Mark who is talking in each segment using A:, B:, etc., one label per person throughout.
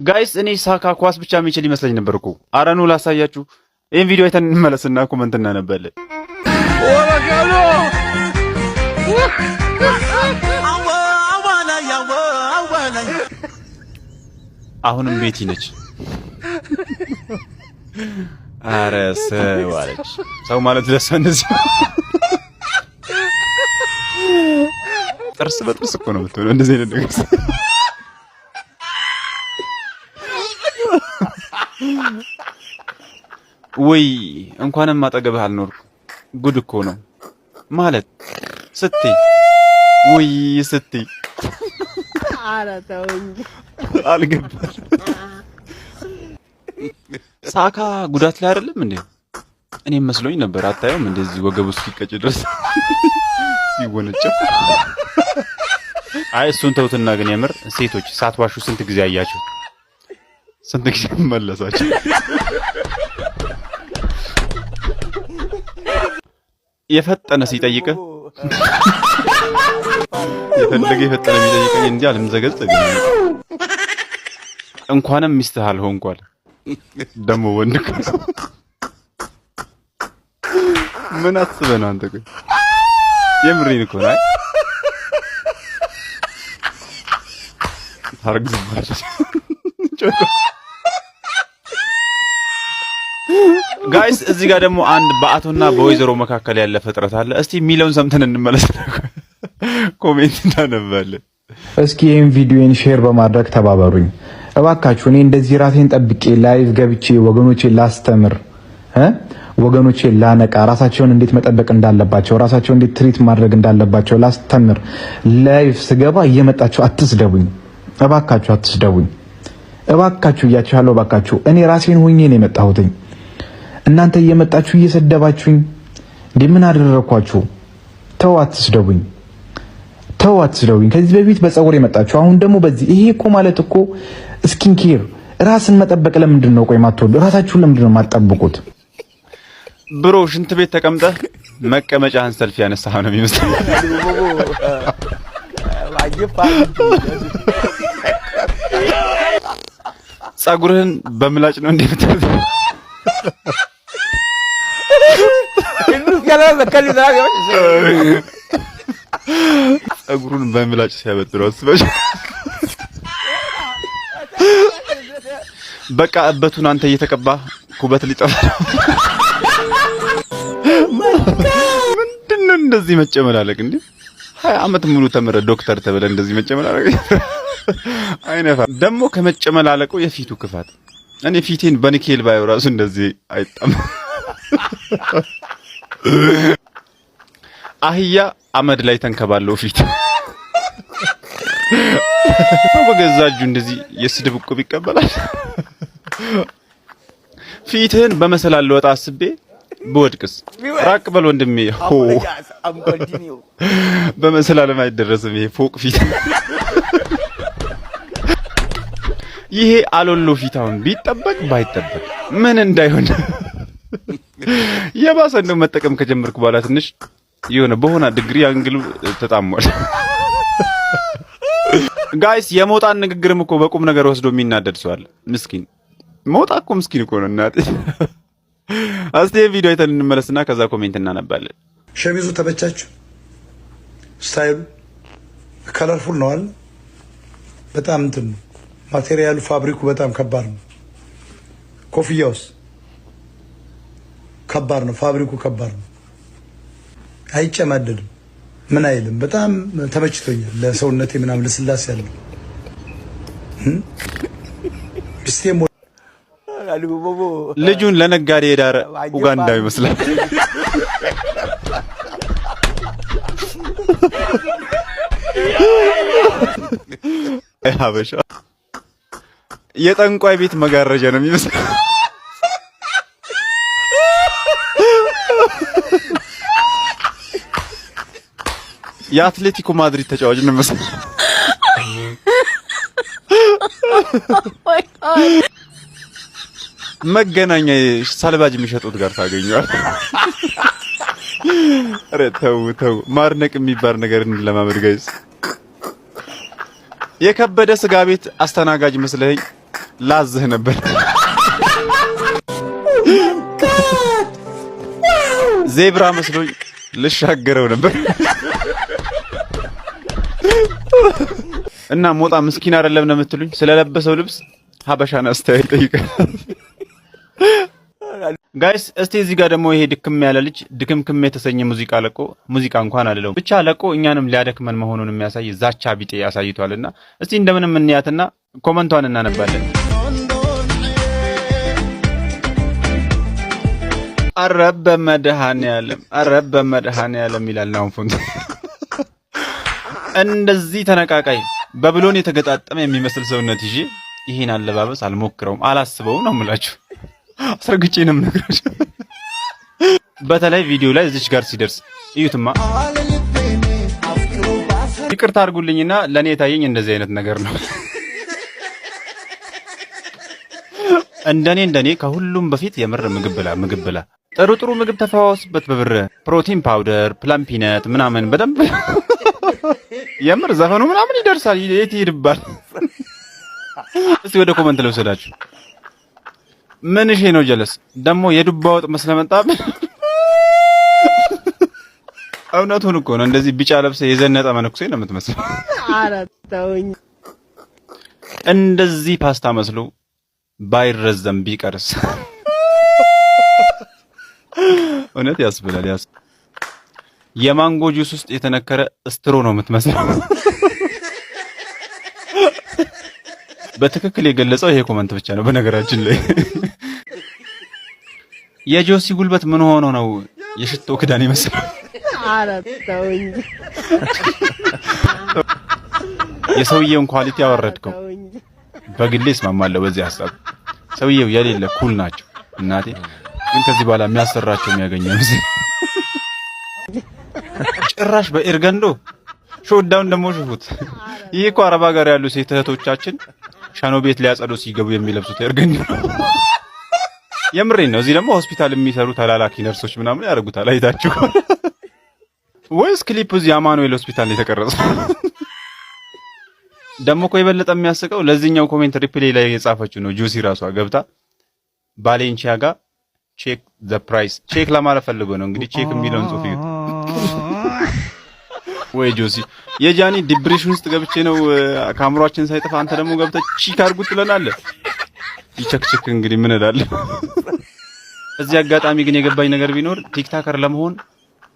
A: ጋይስ እኔ ሳካ ኳስ ብቻ የሚችል ይመስለኝ ነበር እኮ። ኧረ ኑ ላሳያችሁ። ይሄን ቪዲዮ አይተን እንመለስና ኮሜንት እናነባለን። አሁንም ቤቲ ነች። ኧረ ሰው አለች። ሰው ማለት ለሷ እንደዚህ ጥርስ በጥርስ እኮ ነው የምትሆነው እንደዚህ አይነት ነገር። ወይ እንኳንም አጠገብህ አልኖርኩ። ጉድ እኮ ነው ማለት ስትይ ወይ ስትይ
B: አራታውኝ
A: አልገባል። ሳካ ጉዳት ላይ አይደለም እንዴ? እኔም መስሎኝ ነበር። አታየውም እንደዚህ ወገቡ እስኪቀጭ ድረስ ሲወነጨፍ። አይ እሱን ተውትና ግን የምር ሴቶች ሳትዋሹ ስንት ጊዜ አያችሁ? ስንት ጊዜ መለሳችሁ? የፈጠነ ሲጠይቅህ የፈለገ የፈጠነ የሚጠይቀኝ እንጂ አልምዘገዘግ። እንኳንም ሚስትህ አልሆንኳል ደሞ ወንድ ምን አስበህ ነው አንተ? ቆይ የምሬን እኮ ነው። ታርግዝባለች። ጋይስ እዚህ ጋር ደግሞ አንድ በአቶና በወይዘሮ መካከል ያለ ፍጥረት አለ። እስቲ የሚለውን ሰምተን እንመለስ። ኮሜንት እናነባለን።
C: እስኪ ይሄን ቪዲዮን ሼር በማድረግ ተባበሩኝ እባካችሁ። እኔ እንደዚህ ራሴን ጠብቄ ላይቭ ገብቼ ወገኖቼን ላስተምር ወገኖቼን ላነቃ፣ ራሳቸውን እንዴት መጠበቅ እንዳለባቸው፣ ራሳቸውን እንዴት ትሪት ማድረግ እንዳለባቸው ላስተምር ላይቭ ስገባ እየመጣችሁ አትስደቡኝ እባካችሁ፣ አትስደቡኝ እባካችሁ እያቻለሁ እባካችሁ። እኔ ራሴን ሆኜ ነው የመጣሁትኝ። እናንተ እየመጣችሁ እየሰደባችሁኝ ምን አደረኳችሁ? ተው አትስደቡኝ፣ ተው አትስደቡኝ። ከዚህ በፊት በፀጉር የመጣችሁ አሁን ደግሞ በዚህ። ይሄ እኮ ማለት እኮ ስኪን ኬር፣ ራስን መጠበቅ። ለምንድን ነው ቆይ ማትወዱ? ራሳችሁን ለምንድን ነው የማትጠብቁት?
A: ብሮ ሽንት ቤት ተቀምጠህ መቀመጫህን ሰልፊ ያነሳህ ነው የሚመስለው። ፀጉርህን በምላጭ ነው እንደምታደርግ ፀጉሩን በምላጭ ሲያበጥረው አስበሽ። በቃ እበቱን አንተ እየተቀባህ ኩበት ሊጠፋ ምንድነው እንደዚህ መጨመላለቅ እንዴ? 20 ዓመት ሙሉ ተምረ ዶክተር ተብለ እንደዚህ መጨመላለቅ አይነፋ። ደግሞ ከመጨመላለቁ የፊቱ ክፋት። እኔ ፊቴን በኒኬል ባየው ራሱ እንደዚህ አይጣም። አህያ አመድ ላይ ተንከባለው ፊት በገዛጁ እንደዚህ የስድብ እኮ ይቀበላል። ፊትህን በመሰላል ወጣ አስቤ በወድቅስ ራቅ በል ወንድሜ። በመሰላል አይደረስም ይሄ ፎቅ ፊት። ይሄ አሎሎ ፊት አሁን ቢጠበቅ ባይጠበቅ ምን እንዳይሆን የባሰ እንደው መጠቀም ከጀመርኩ በኋላ ትንሽ የሆነ በሆነ ዲግሪ አንግሉ ተጣሟል። ጋይስ የሞጣን ንግግርም እኮ በቁም ነገር ወስዶ የሚናደድ ሰው አለ። ምስኪን ሞጣ እኮ ምስኪን እኮ ነው እናቴ። እስቲ ቪዲዮ አይተን እንመለስና ከዛ ኮሜንት እናነባለን።
D: ሸሚዙ ተበቻችሁ? ስታይሉ ከለርፉል ነው አይደል? በጣም እንትን ነው ማቴሪያሉ፣ ፋብሪኩ በጣም ከባድ ነው። ኮፍያውስ ከባድ ነው፣ ፋብሪኩ ከባድ ነው። አይጨማደድም፣ ምን አይልም። በጣም ተመችቶኛል። ለሰውነቴ ምናምን ለስላሴ ያለው ቢስቴም
A: ልጁን ለነጋዴ የዳረ ኡጋንዳዊ ይመስላል። ሀበሻ የጠንቋይ ቤት መጋረጃ ነው የሚመስለው። የአትሌቲኮ ማድሪድ ተጫዋች ነው የሚመስለው። መገናኛ ሳልባጅ የሚሸጡት ጋር ታገኘዋል። ኧረ ተው ተው፣ ማርነቅ የሚባል ነገር እንለማመድ ጋይስ። የከበደ ስጋ ቤት አስተናጋጅ መስለኝ ላዝህ ነበር። ዜብራ መስሎኝ ልሻገረው ነበር። እና ሞጣ ምስኪን አይደለም ነው የምትሉኝ? ስለለበሰው ልብስ ሀበሻን አስተያየት ጠይቀኝ። ጋይስ እስቲ እዚህ ጋር ደግሞ ይሄ ድክም ያለ ልጅ ድክምክም የተሰኘ ሙዚቃ እንኳን አልለውም ብቻ ለቆ እኛንም ሊያደክመን መሆኑን የሚያሳይ ዛቻ ቢጤ ያሳይቷልና እስቲ እንደምንም እንያትና ኮመንቷን እናነባለን። አረብ በመድኃኔዓለም ይላል ነው ፎንት። እንደዚህ ተነቃቃይ በብሎን የተገጣጠመ የሚመስል ሰውነት ይዤ ይሄን አለባበስ አልሞክረውም አላስበውም ነው የምላችሁ። አስረግጬ ነው የምነግራችሁ። በተለይ ቪዲዮ ላይ እዚች ጋር ሲደርስ እዩትማ። ይቅርታ አድርጉልኝና ለኔ የታየኝ እንደዚህ አይነት ነገር ነው። እንደኔ ከሁሉም በፊት የምር ምግብ ብላ ጥሩ ምግብ ተፈዋወስበት በብር ፕሮቲን ፓውደር ፕላምፒነት ምናምን በደንብ የምር ዘፈኑ ምናምን ይደርሳል። የት ይሄድባል? እስቲ ወደ ኮመንት ልውሰዳችሁ። ምን እሺ ነው ጀለስ ደግሞ የዱባ ወጥ መስለመጣብህ። እውነቱን እኮ ነው። እንደዚህ ቢጫ ለብሰ የዘነጠ መነኩሴ ነው የምትመስለው። ኧረ ተውኝ። እንደዚህ ፓስታ መስሎ ባይረዘም ቢቀርስ እውነት ያስብላል። የማንጎ ጁስ ውስጥ የተነከረ ስትሮ ነው የምትመስለው። በትክክል የገለጸው ይሄ ኮመንት ብቻ ነው። በነገራችን ላይ የጆሲ ጉልበት ምን ሆኖ ነው የሽቶ ክዳን ይመስላል። ኧረ ተውኝ። የሰውየውን ኳሊቲ አወረድከው። በግሌ እስማማለሁ በዚህ ሐሳብ። ሰውየው የሌለ ኩል ናቸው እናቴ። ግን ከዚህ በኋላ የሚያሰራቸው የሚያገኘው ጭራሽ በኤርገንዶ ሾዳውን ደግሞ ሽፉት። ይሄ እኮ አረባ ጋር ያሉ ሴት እህቶቻችን ሻኖ ቤት ሊያጸዱ ሲገቡ የሚለብሱት ኤርገንዶ ነው። የምሬን ነው። እዚህ ደግሞ ሆስፒታል የሚሰሩ ተላላኪ ነርሶች ምናምን ያደርጉታል። አይታችሁ ወይስ ክሊፕ እዚህ አማኑኤል ሆስፒታል ላይ የተቀረጸ? ደግሞ እኮ የበለጠ የሚያስቀው ለዚህኛው ኮሜንት ሪፕሌይ ላይ የጻፈችው ነው። ጆሲ ራሷ ገብታ ባሌንቺያጋ ቼክ ዘ ፕራይስ ቼክ ለማለት ፈልጎ ነው እንግዲህ ቼክ የሚለውን ጽሑፍ ይዩት። ወይ ጆሲ የጃኒ ዲፕሬሽን ውስጥ ገብቼ ነው ካሜራችን ሳይጠፋ አንተ ደግሞ ገብተህ ቺክ አድርጉት ትለናለህ። ይቸክችክ እንግዲህ ምን እላለሁ። እዚህ አጋጣሚ ግን የገባኝ ነገር ቢኖር ቲክታከር ለመሆን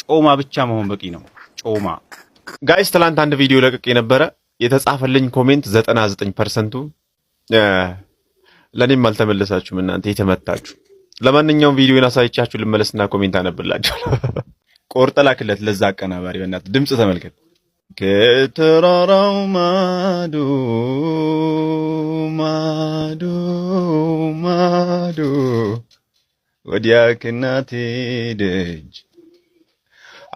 A: ጮማ ብቻ መሆን በቂ ነው። ጮማ ጋይስ፣ ትላንት አንድ ቪዲዮ ለቅቄ ነበረ። የተጻፈልኝ ኮሜንት 99%ቱ ለኔም አልተመለሳችሁም እናንተ የተመታችሁ። ለማንኛውም ቪዲዮን አሳይቻችሁ ልመለስና ኮሜንት አነብላችሁ። ቆርጠ ላክለት ለዛ አቀናባሪ በእናትህ ድምጽ ተመልከት። ከተራራው ማዶ ማዶ ማዶ ወዲያ ከናቴ ደጅ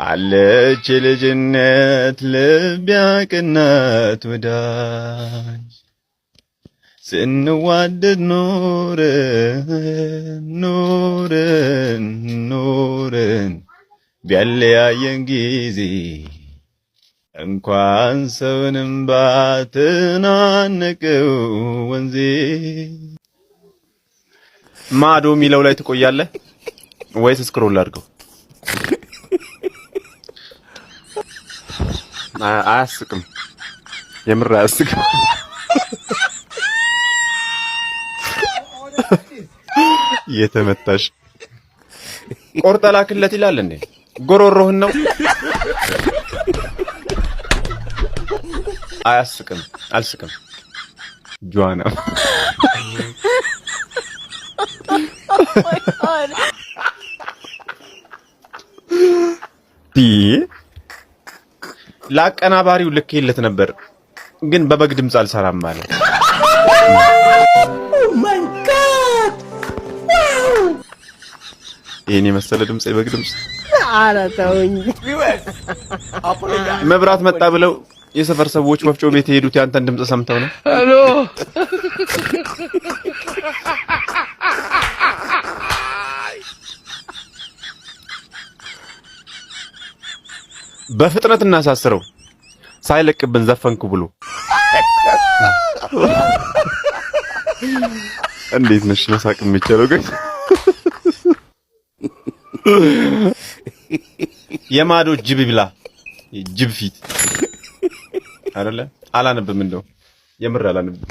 A: አለች ልጅነት ልብ ያቅናት ወዳጅ ስንዋደድ ኖረን ቢያለያየን ጊዜ እንኳን ሰውንም ባትናነቀው ወንዜ። ማዶ የሚለው ላይ ትቆያለህ ወይስ ስክሮል አድርገው? አያስቅም፣ የምር አያስቅም። የተመታሽ ቆርጠ ላክለት ይላል እንዴ? ጎሮሮህን ነው። አያስቅም፣ አልስቅም። ጆዋና ለአቀናባሪው ልኬለት ነበር ግን በበግ ድምፅ አልሰራም ማለት። ይሄን የመሰለ ድምፅ የበግ ድምፅ። ኧረ ተውኝ። መብራት መጣ ብለው የሰፈር ሰዎች ወፍጮ ቤት የሄዱት ያንተን ድምፅ ሰምተው ነው። ሄሎ በፍጥነት እናሳስረው ሳይለቅብን ዘፈንኩ ብሎ እንዴት ነሽ መሳቅ የምችለው ግን የማዶ ጅብ ብላ ጅብ ፊት አይደለ? አላነብም እንደው የምር አላነብም።